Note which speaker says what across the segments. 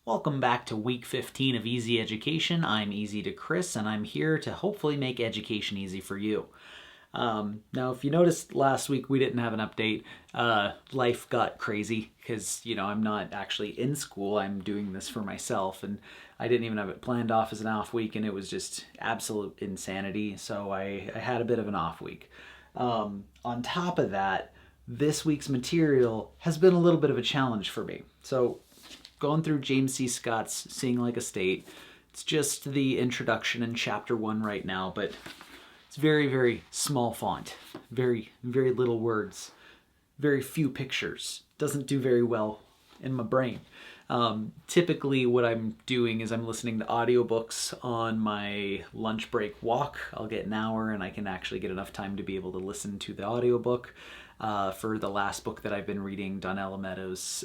Speaker 1: Welcome back to week 15 of Easy Education. I'm Easy to Chris, and I'm here to hopefully make education easy for you. Now, if you noticed last week we didn't have an update, life got crazy because, I'm not actually in school. I'm doing this for myself, and I didn't even have it planned off as an off week, and it was just absolute insanity. So I had a bit of an off week. On top of that, this week's material has been a little bit of a challenge for me. So going through James C. Scott's Seeing Like a State. It's just the introduction in chapter 1 right now, but it's very, very small font. Very, very little words. Very few pictures. Doesn't do very well in my brain. Typically what I'm doing is I'm listening to audiobooks on my lunch break walk. I'll get an hour and I can actually get enough time to be able to listen to the audiobook. For the last book that I've been reading, Donella Meadows'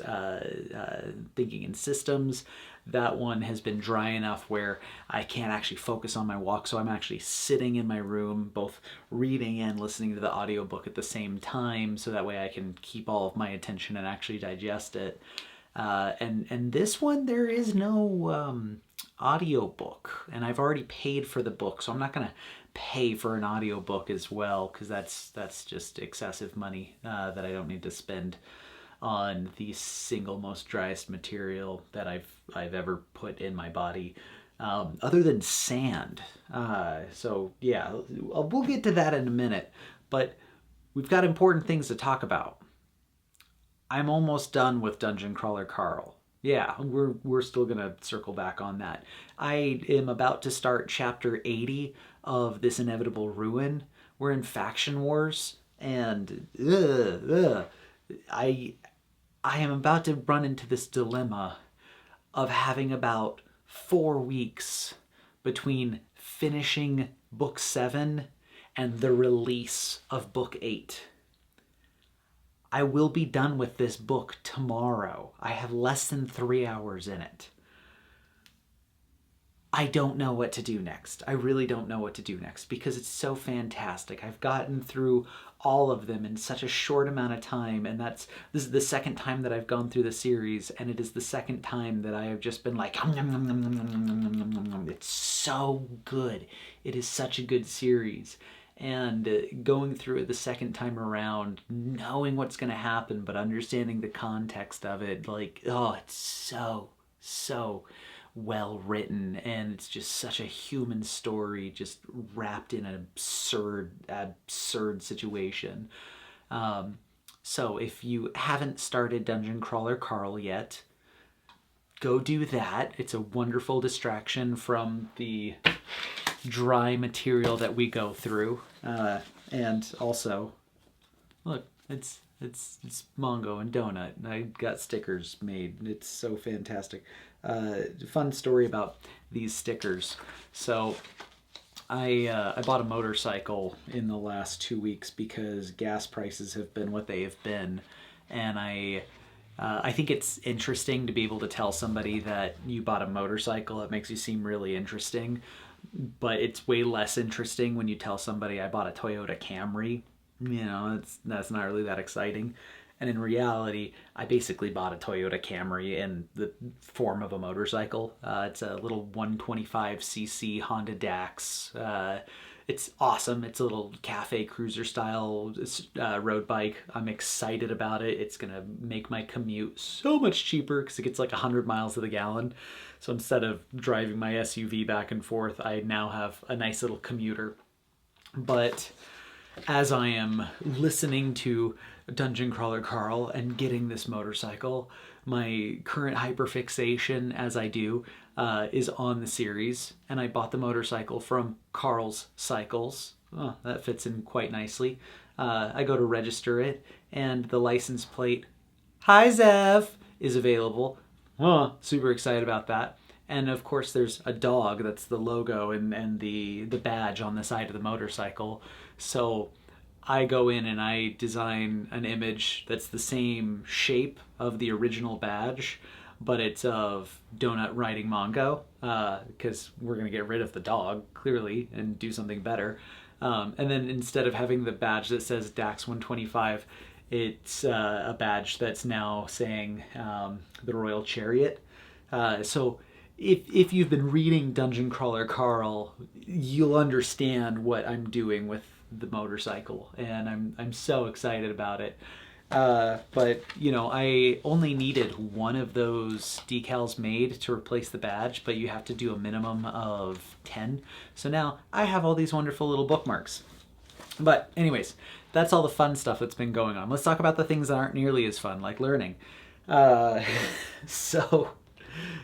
Speaker 1: Thinking in Systems. That one has been dry enough where I can't actually focus on my walk, so I'm actually sitting in my room, both reading and listening to the audiobook at the same time, so that way I can keep all of my attention and actually digest it. And this one, there is no audiobook, and I've already paid for the book, so I'm not going to pay for an audiobook as well, because that's just excessive money that I don't need to spend on the single most driest material that I've ever put in my body, other than sand. So yeah, we'll get to that in a minute, but we've got important things to talk about. I'm almost done with Dungeon Crawler Carl. Yeah, we're still gonna circle back on that. I am about to start chapter 80 of This Inevitable Ruin. We're in faction wars, and I am about to run into this dilemma of having about 4 weeks between finishing book 7 and the release of book 8. I will be done with this book tomorrow. I have less than 3 hours in it. I don't know what to do next. I really don't know what to do next because it's so fantastic. I've gotten through all of them in such a short amount of time, and this is the second time that I've gone through the series, and it is the second time that I have just been like, it's so good. It is such a good series. And going through it the second time around, knowing what's going to happen, but understanding the context of it, it's so well written, and it's just such a human story, just wrapped in an absurd situation. So if you haven't started Dungeon Crawler Carl yet, go do that. It's a wonderful distraction from the dry material that we go through, and also, look, it's Mongo and Donut. I got stickers made. It's so fantastic. Fun story about these stickers. So I bought a motorcycle in the last 2 weeks because gas prices have been what they have been, and I think it's interesting to be able to tell somebody that you bought a motorcycle. It makes you seem really interesting. But it's way less interesting when you tell somebody I bought a Toyota Camry. That's not really that exciting. And in reality, I basically bought a Toyota Camry in the form of a motorcycle. It's a little 125cc Honda Dax. It's awesome. It's a little cafe cruiser style road bike. I'm excited about it. It's gonna make my commute so much cheaper because it gets like 100 miles to the gallon. So instead of driving my SUV back and forth, I now have a nice little commuter. But as I am listening to Dungeon Crawler Carl and getting this motorcycle, my current hyperfixation, as I do, is on the series, and I bought the motorcycle from Carl's Cycles. Oh, that fits in quite nicely. I go to register it, and the license plate, "Hi Zev," is available. Oh, super excited about that. And of course there's a dog, that's the logo and the badge on the side of the motorcycle. So I go in and I design an image that's the same shape of the original badge, but it's of Donut riding Mongo, because we're going to get rid of the dog, clearly, and do something better. And then instead of having the badge that says DAX 125, it's a badge that's now saying the Royal Chariot. So if you've been reading Dungeon Crawler Carl, you'll understand what I'm doing with the motorcycle, and I'm so excited about it. But I only needed one of those decals made to replace the badge, but you have to do a minimum of 10. So now I have all these wonderful little bookmarks. But anyways, that's all the fun stuff that's been going on. Let's talk about the things that aren't nearly as fun, like learning. So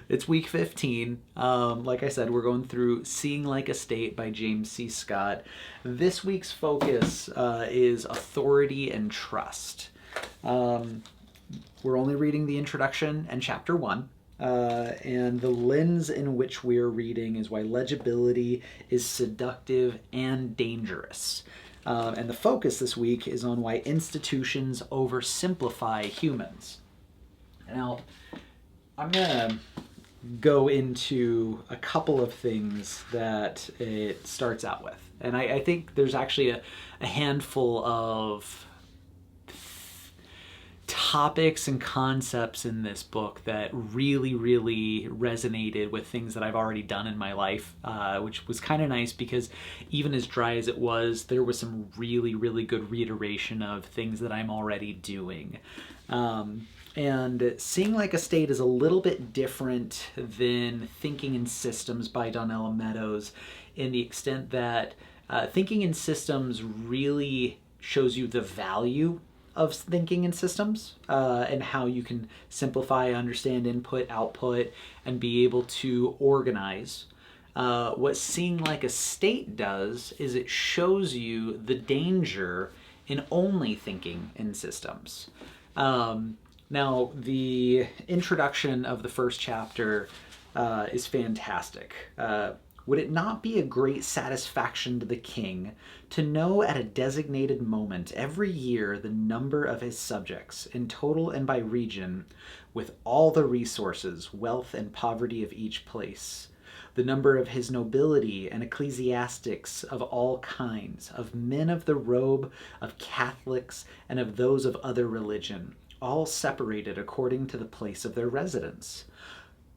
Speaker 1: it's week 15. Like I said, we're going through Seeing Like a State by James C. Scott. This week's focus is authority and trust. We're only reading the introduction and chapter 1. And the lens in which we're reading is why legibility is seductive and dangerous. And the focus this week is on why institutions oversimplify humans. Now, I'm going to go into a couple of things that it starts out with. And I think there's actually a handful of topics and concepts in this book that really, really resonated with things that I've already done in my life, which was kind of nice because even as dry as it was, there was some really, really good reiteration of things that I'm already doing. And Seeing Like a State is a little bit different than Thinking in Systems by Donella Meadows in the extent that Thinking in Systems really shows you the value of thinking in systems and how you can simplify, understand input, output, and be able to organize. What Seeing Like a State does is it shows you the danger in only thinking in systems. Now, the introduction of the first chapter is fantastic. Would it not be a great satisfaction to the king to know at a designated moment every year the number of his subjects, in total and by region, with all the resources, wealth, and poverty of each place, the number of his nobility and ecclesiastics of all kinds, of men of the robe, of Catholics, and of those of other religion, all separated according to the place of their residence?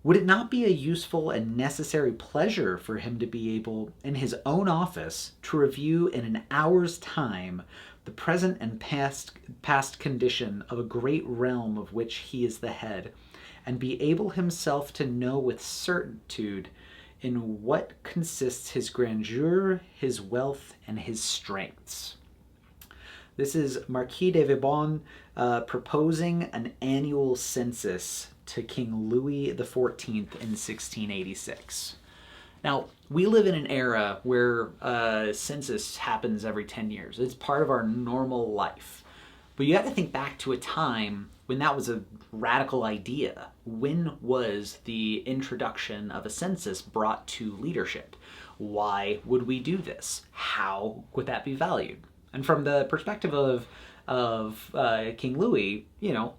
Speaker 1: Would it not be a useful and necessary pleasure for him to be able, in his own office, to review in an hour's time the present and past condition of a great realm of which he is the head, and be able himself to know with certitude in what consists his grandeur, his wealth, and his strengths? This is Marquis de Vibonne proposing an annual census to King Louis XIV in 1686. Now, we live in an era where a census happens every 10 years. It's part of our normal life. But you have to think back to a time when that was a radical idea. When was the introduction of a census brought to leadership? Why would we do this? How would that be valued? And from the perspective of King Louis,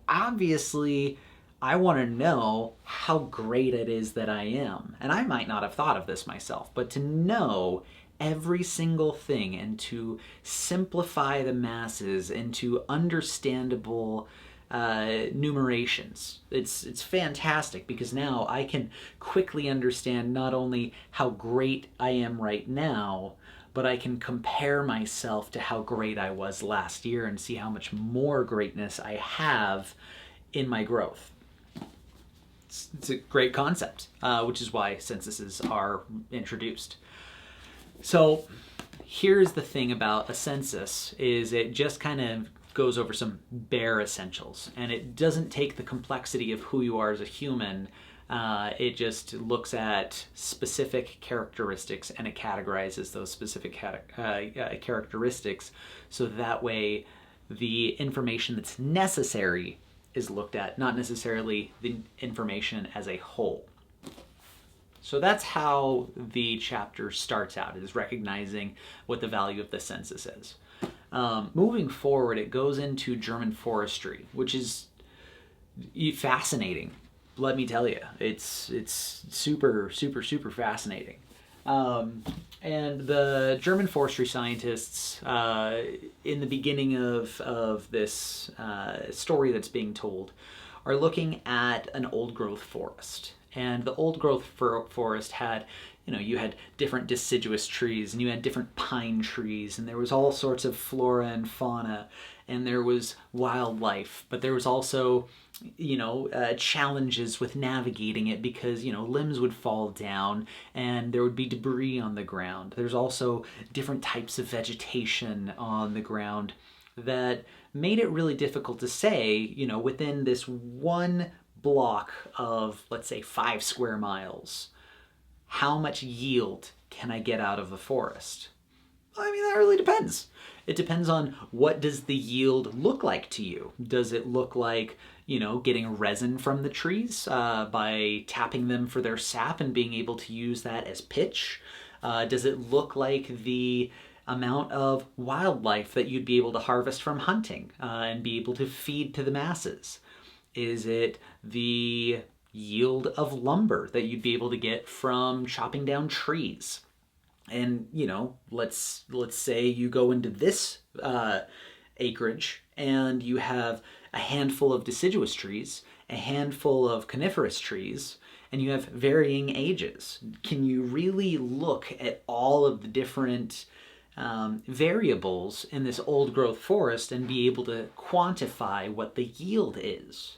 Speaker 1: obviously I want to know how great it is that I am. And I might not have thought of this myself, but to know every single thing and to simplify the masses into understandable numerations. It's fantastic because now I can quickly understand not only how great I am right now, but I can compare myself to how great I was last year and see how much more greatness I have in my growth. It's a great concept, which is why censuses are introduced. So here's the thing about a census is it just kind of goes over some bare essentials, and it doesn't take the complexity of who you are as a human. It just looks at specific characteristics and it categorizes those specific characteristics so that way the information that's necessary is looked at, not necessarily the information as a whole. So that's how the chapter starts out, is recognizing what the value of the census is. Moving forward, it goes into German forestry, which is fascinating. Let me tell you, it's super, super, super fascinating. And the German forestry scientists, in the beginning of this story that's being told, are looking at an old growth forest. And the old growth forest had, you had different deciduous trees and you had different pine trees and there was all sorts of flora and fauna and there was wildlife, but there was also, challenges with navigating it because, limbs would fall down and there would be debris on the ground. There's also different types of vegetation on the ground that made it really difficult to say, within this one block of, let's say, 5 square miles, how much yield can I get out of the forest? I mean, that really depends. It depends on what does the yield look like to you. Does it look like, getting resin from the trees by tapping them for their sap and being able to use that as pitch? Does it look like the amount of wildlife that you'd be able to harvest from hunting and be able to feed to the masses? Is it the yield of lumber that you'd be able to get from chopping down trees? And, let's say you go into this acreage and you have a handful of deciduous trees, a handful of coniferous trees, and you have varying ages. Can you really look at all of the different variables in this old growth forest and be able to quantify what the yield is?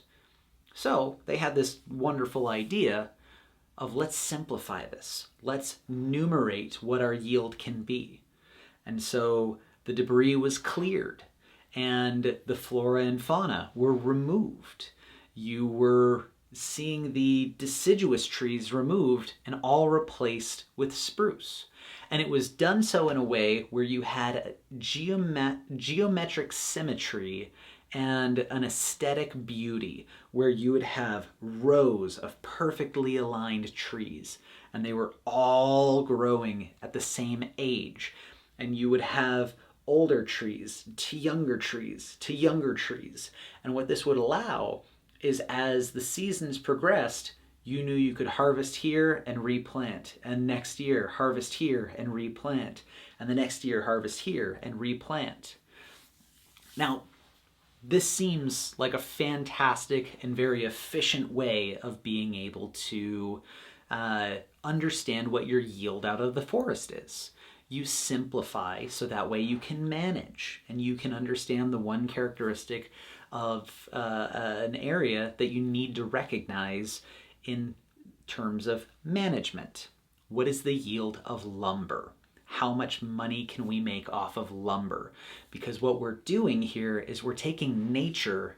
Speaker 1: So they had this wonderful idea of let's simplify this. Let's numerate what our yield can be. And so the debris was cleared and the flora and fauna were removed. You were seeing the deciduous trees removed and all replaced with spruce. And it was done so in a way where you had geometric symmetry and an aesthetic beauty, where you would have rows of perfectly aligned trees and they were all growing at the same age. And you would have older trees to younger trees to younger trees. And what this would allow is, as the seasons progressed, you knew you could harvest here and replant, and next year harvest here and replant, and the next year harvest here and replant. Now, this seems like a fantastic and very efficient way of being able to understand what your yield out of the forest is. You simplify so that way you can manage and you can understand the one characteristic of an area that you need to recognize in terms of management. What is the yield of lumber? How much money can we make off of lumber? Because what we're doing here is we're taking nature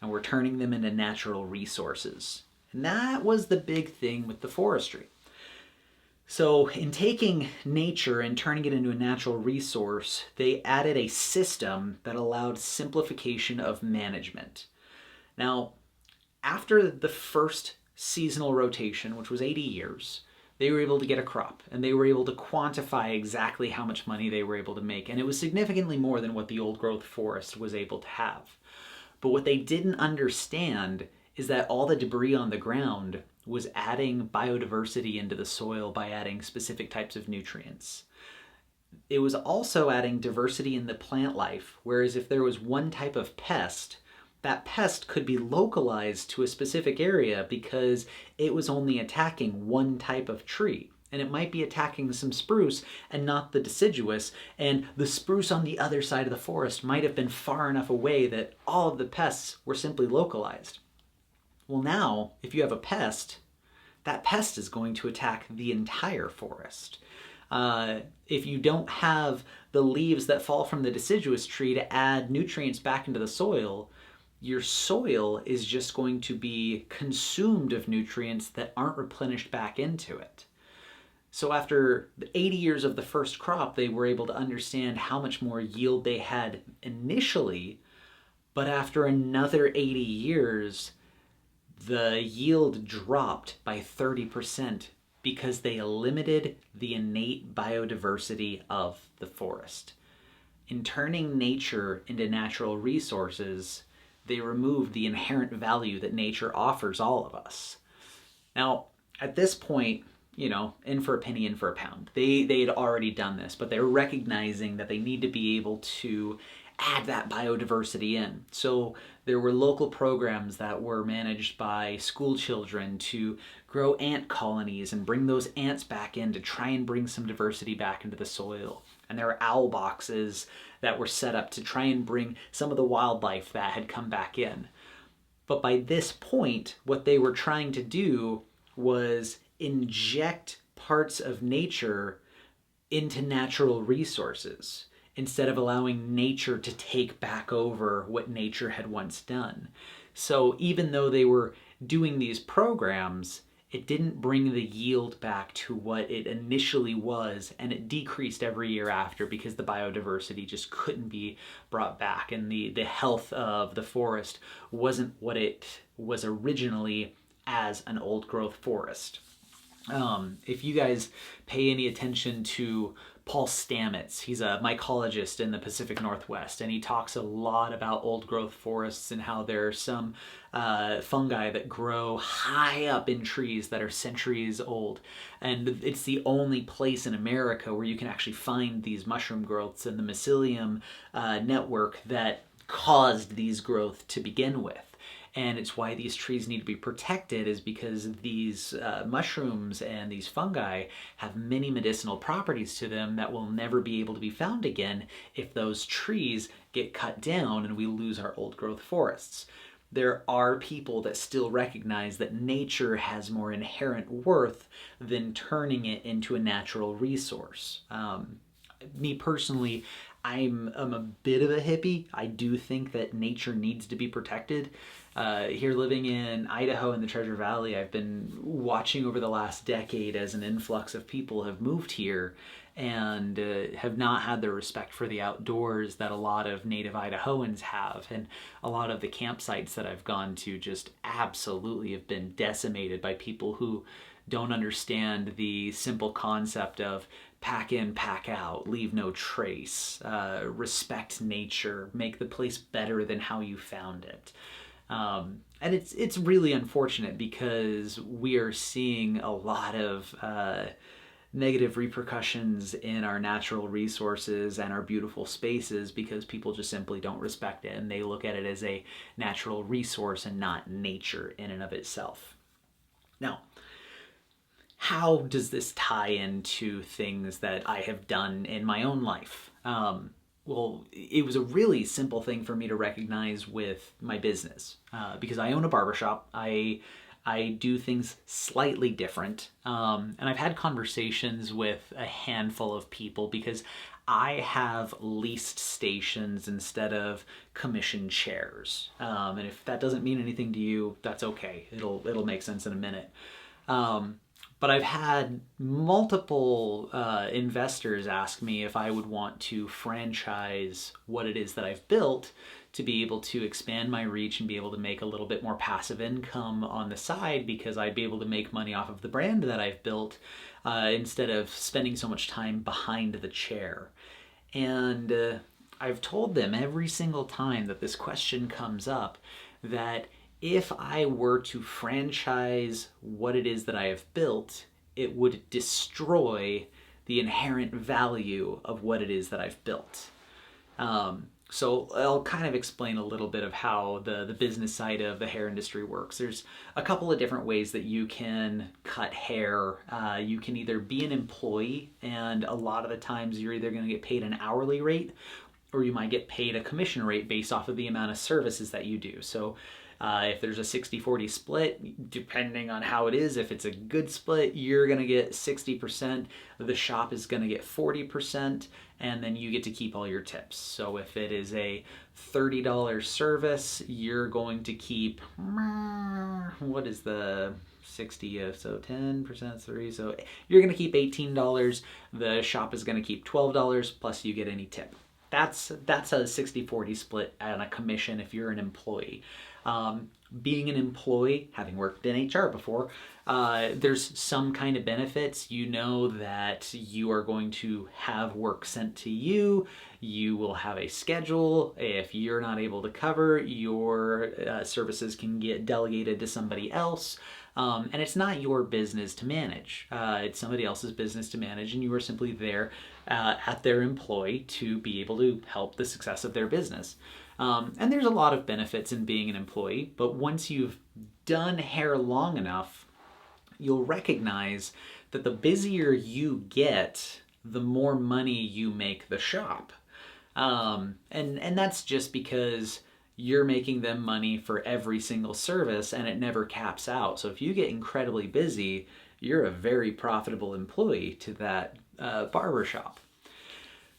Speaker 1: and we're turning them into natural resources. And that was the big thing with the forestry. So in taking nature and turning it into a natural resource, they added a system that allowed simplification of management. Now, after the first seasonal rotation, which was 80 years, they were able to get a crop and they were able to quantify exactly how much money they were able to make. And it was significantly more than what the old growth forest was able to have. But what they didn't understand is that all the debris on the ground was adding biodiversity into the soil by adding specific types of nutrients. It was also adding diversity in the plant life, whereas if there was one type of pest, that pest could be localized to a specific area because it was only attacking one type of tree. And it might be attacking some spruce and not the deciduous, and the spruce on the other side of the forest might have been far enough away that all of the pests were simply localized. Well, now, if you have a pest, that pest is going to attack the entire forest. If you don't have the leaves that fall from the deciduous tree to add nutrients back into the soil, your soil is just going to be consumed of nutrients that aren't replenished back into it. So after the 80 years of the first crop, they were able to understand how much more yield they had initially, but after another 80 years, the yield dropped by 30% because they limited the innate biodiversity of the forest. In turning nature into natural resources, they removed the inherent value that nature offers all of us. Now, at this point, in for a penny, in for a pound. They had already done this, but they were recognizing that they need to be able to add that biodiversity in. So there were local programs that were managed by school children to grow ant colonies and bring those ants back in to try and bring some diversity back into the soil. And there were owl boxes that were set up to try and bring some of the wildlife that had come back in. But by this point, what they were trying to do was inject parts of nature into natural resources instead of allowing nature to take back over what nature had once done. So even though they were doing these programs, it didn't bring the yield back to what it initially was, and it decreased every year after because the biodiversity just couldn't be brought back, and the health of the forest wasn't what it was originally as an old growth forest. If you guys pay any attention to Paul Stamets, he's a mycologist in the Pacific Northwest, and he talks a lot about old growth forests and how there are some fungi that grow high up in trees that are centuries old. And it's the only place in America where you can actually find these mushroom growths in the mycelium network that caused these growth to begin with. And it's why these trees need to be protected, is because these mushrooms and these fungi have many medicinal properties to them that will never be able to be found again if those trees get cut down and we lose our old growth forests. There are people that still recognize that nature has more inherent worth than turning it into a natural resource. Me personally, I'm a bit of a hippie. I do think that nature needs to be protected. Here living in Idaho in the Treasure Valley, I've been watching over the last decade as an influx of people have moved here and have not had the respect for the outdoors that a lot of native Idahoans have. And a lot of the campsites that I've gone to just absolutely have been decimated by people who don't understand the simple concept of pack in, pack out, leave no trace, respect nature, make the place better than how you found it. And it's really unfortunate because we are seeing a lot of negative repercussions in our natural resources and our beautiful spaces because people just simply don't respect it, and they look at it as a natural resource and not nature in and of itself. Now, how does this tie into things that I have done in my own life? Well, it was a really simple thing for me to recognize with my business because I own a barbershop. I do things slightly different. And I've had conversations with a handful of people because I have leased stations instead of commission chairs. And if that doesn't mean anything to you, that's okay. It'll make sense in a minute. But I've had multiple investors ask me if I would want to franchise what it is that I've built to be able to expand my reach and be able to make a little bit more passive income on the side, because I'd be able to make money off of the brand that I've built instead of spending so much time behind the chair. And I've told them every single time that this question comes up that if I were to franchise what it is that I have built, it would destroy the inherent value of what it is that I've built. So I'll kind of explain a little bit of how the business side of the hair industry works. There's a couple of different ways that you can cut hair. You can either be an employee, and a lot of the times you're either going to get paid an hourly rate, or you might get paid a commission rate based off of the amount of services that you do. So if there's a 60-40 split, depending on how it is, if it's a good split, you're going to get 60%, the shop is going to get 40%, and then you get to keep all your tips. So if it is a $30 service, you're going to keep, what is the 60, so 10%, 3, so you're going to keep $18, the shop is going to keep $12, plus you get any tip. That's a 60-40 split and a commission if you're an employee. Being an employee, having worked in HR before, there's some kind of benefits. You know that you are going to have work sent to you. You will have a schedule. If you're not able to cover, your services can get delegated to somebody else. And it's not your business to manage. It's somebody else's business to manage, and you are simply there at their employ to be able to help the success of their business. And there's a lot of benefits in being an employee, but once you've done hair long enough, you'll recognize that the busier you get, the more money you make the shop. And that's just because you're making them money for every single service and it never caps out. So if you get incredibly busy, you're a very profitable employee to that barber shop.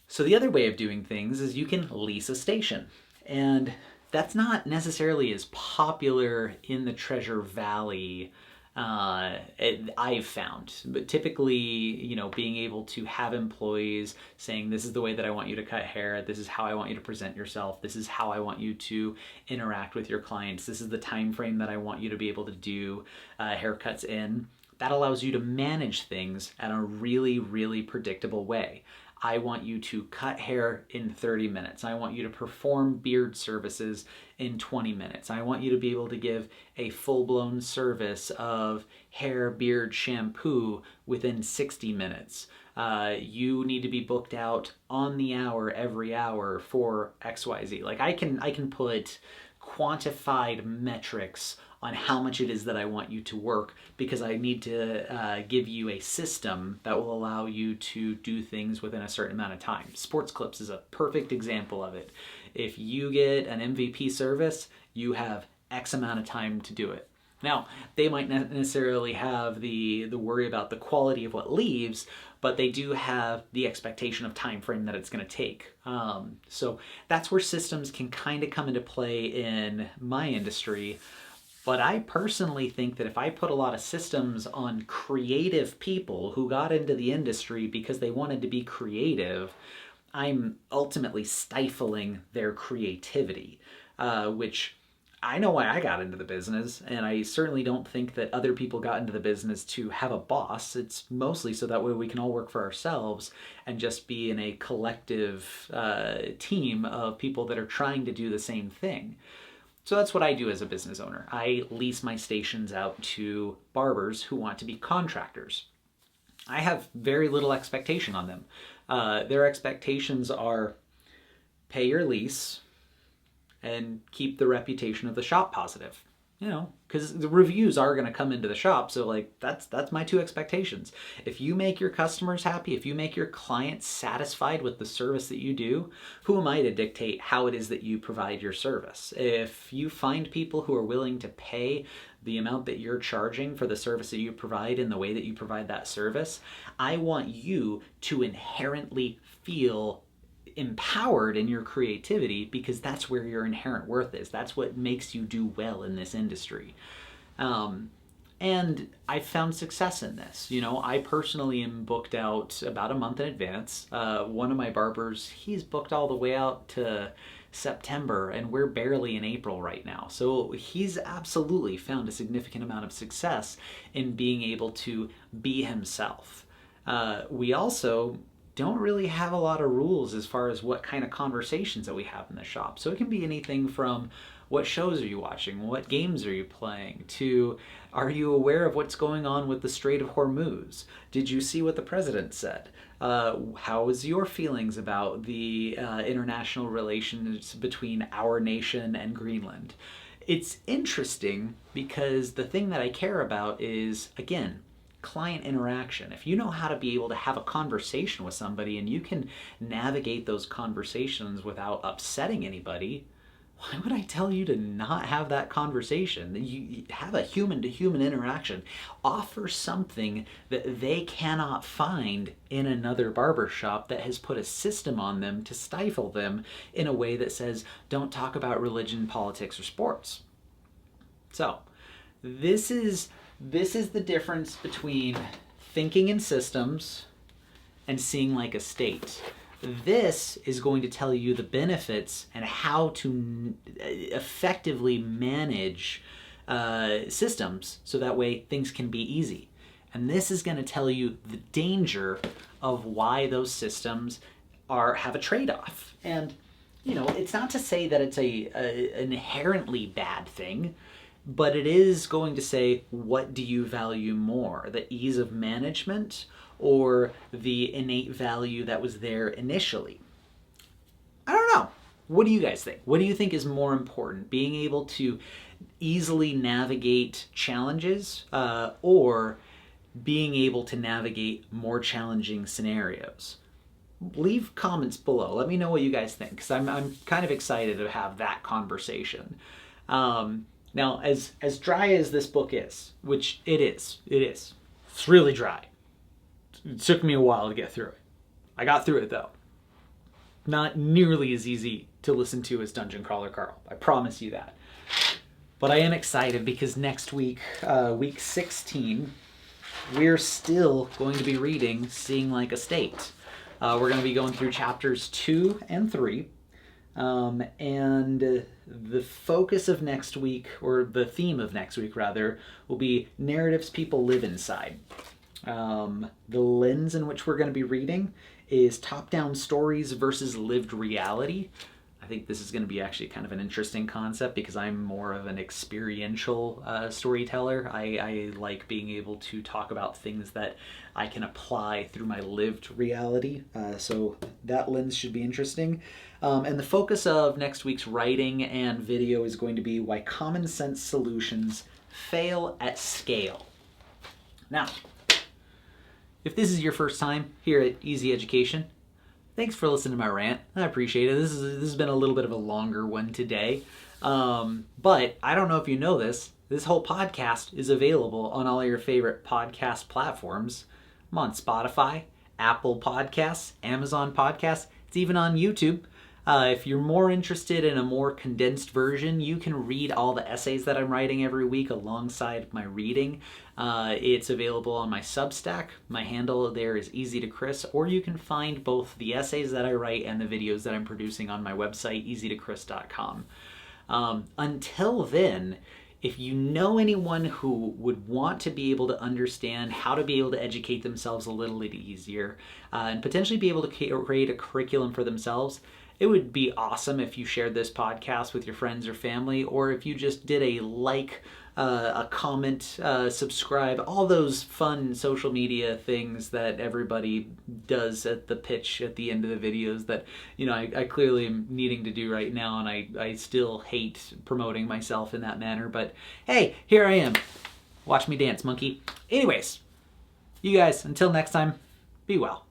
Speaker 1: So the other way of doing things is you can lease a station. And that's not necessarily as popular in the Treasure Valley, I've found. But typically, being able to have employees saying, this is the way that I want you to cut hair, this is how I want you to present yourself, this is how I want you to interact with your clients, this is the time frame that I want you to be able to do haircuts in. That allows you to manage things in a really, really predictable way. I want you to cut hair in 30 minutes. I want you to perform beard services in 20 minutes. I want you to be able to give a full-blown service of hair, beard, shampoo within 60 minutes. You need to be booked out on the hour, every hour for XYZ. Like I can put quantified metrics on how much it is that I want you to work, because I need to give you a system that will allow you to do things within a certain amount of time. Sports Clips is a perfect example of it. If you get an MVP service, you have X amount of time to do it. Now, they might not necessarily have the worry about the quality of what leaves, but they do have the expectation of time frame that it's going to take. So that's where systems can kind of come into play in my industry. But I personally think that if I put a lot of systems on creative people who got into the industry because they wanted to be creative, I'm ultimately stifling their creativity, which I know why I got into the business, and I certainly don't think that other people got into the business to have a boss. It's mostly so that way we can all work for ourselves and just be in a collective team of people that are trying to do the same thing. So that's what I do as a business owner. I lease my stations out to barbers who want to be contractors. I have very little expectation on them. Their expectations are pay your lease and keep the reputation of the shop positive. Because the reviews are going to come into the shop, so like that's my two expectations. If you make your customers happy, if you make your clients satisfied with the service that you do, who am I to dictate how it is that you provide your service? If you find people who are willing to pay the amount that you're charging for the service that you provide in the way that you provide that service, I want you to inherently feel empowered in your creativity, because that's where your inherent worth is. That's what makes you do well in this industry. And I've found success in this. I personally am booked out about a month in advance. One of my barbers, he's booked all the way out to September, and we're barely in April right now. So he's absolutely found a significant amount of success in being able to be himself. We also don't really have a lot of rules as far as what kind of conversations that we have in the shop. So it can be anything from what shows are you watching, what games are you playing, to are you aware of what's going on with the Strait of Hormuz? Did you see what the president said? How is your feelings about the international relations between our nation and Greenland? It's interesting because the thing that I care about is, again, client interaction. If you know how to be able to have a conversation with somebody and you can navigate those conversations without upsetting anybody, why would I tell you to not have that conversation? You have a human-to-human interaction. Offer something that they cannot find in another barbershop that has put a system on them to stifle them in a way that says, don't talk about religion, politics, or sports. So, this is the difference between thinking in systems and seeing like a state. This is going to tell you the benefits and how to effectively manage systems so that way things can be easy. And this is going to tell you the danger of why those systems have a trade-off. And it's not to say that it's an inherently bad thing. but it is going to say, what do you value more, the ease of management or the innate value that was there initially? I don't know. What do you guys think? What do you think is more important, being able to easily navigate challenges or being able to navigate more challenging scenarios? Leave comments below. Let me know what you guys think, because I'm kind of excited to have that conversation. Now, as dry as this book is, which it is, it's really dry. It took me a while to get through it. I got through it, though. Not nearly as easy to listen to as Dungeon Crawler Carl. I promise you that. But I am excited because next week, week 16, we're still going to be reading Seeing Like a State. We're going to be going through chapters 2 and 3. And the focus of next week, or the theme of next week rather, will be narratives people live inside. The lens in which we're going to be reading is top-down stories versus lived reality. I think this is going to be actually kind of an interesting concept because I'm more of an experiential storyteller. I like being able to talk about things that I can apply through my lived reality. So that lens should be interesting. And the focus of next week's writing and video is going to be why common sense solutions fail at scale. Now, if this is your first time here at Easy Education, thanks for listening to my rant. I appreciate it. This has been a little bit of a longer one today. But I don't know if you know this. This whole podcast is available on all your favorite podcast platforms. I'm on Spotify, Apple Podcasts, Amazon Podcasts. It's even on YouTube. If you're more interested in a more condensed version, you can read all the essays that I'm writing every week alongside my reading. It's available on my Substack. My handle there is Easy to Chris, or you can find both the essays that I write and the videos that I'm producing on my website, easytochris.com. Until then, if you know anyone who would want to be able to understand how to be able to educate themselves a little bit easier and potentially be able to create a curriculum for themselves, it would be awesome if you shared this podcast with your friends or family, or if you just did a like, a comment, subscribe, all those fun social media things that everybody does at the pitch at the end of the videos that, you know, I clearly am needing to do right now, and I still hate promoting myself in that manner, but hey, here I am. Watch me dance, monkey. Anyways, you guys, until next time, be well.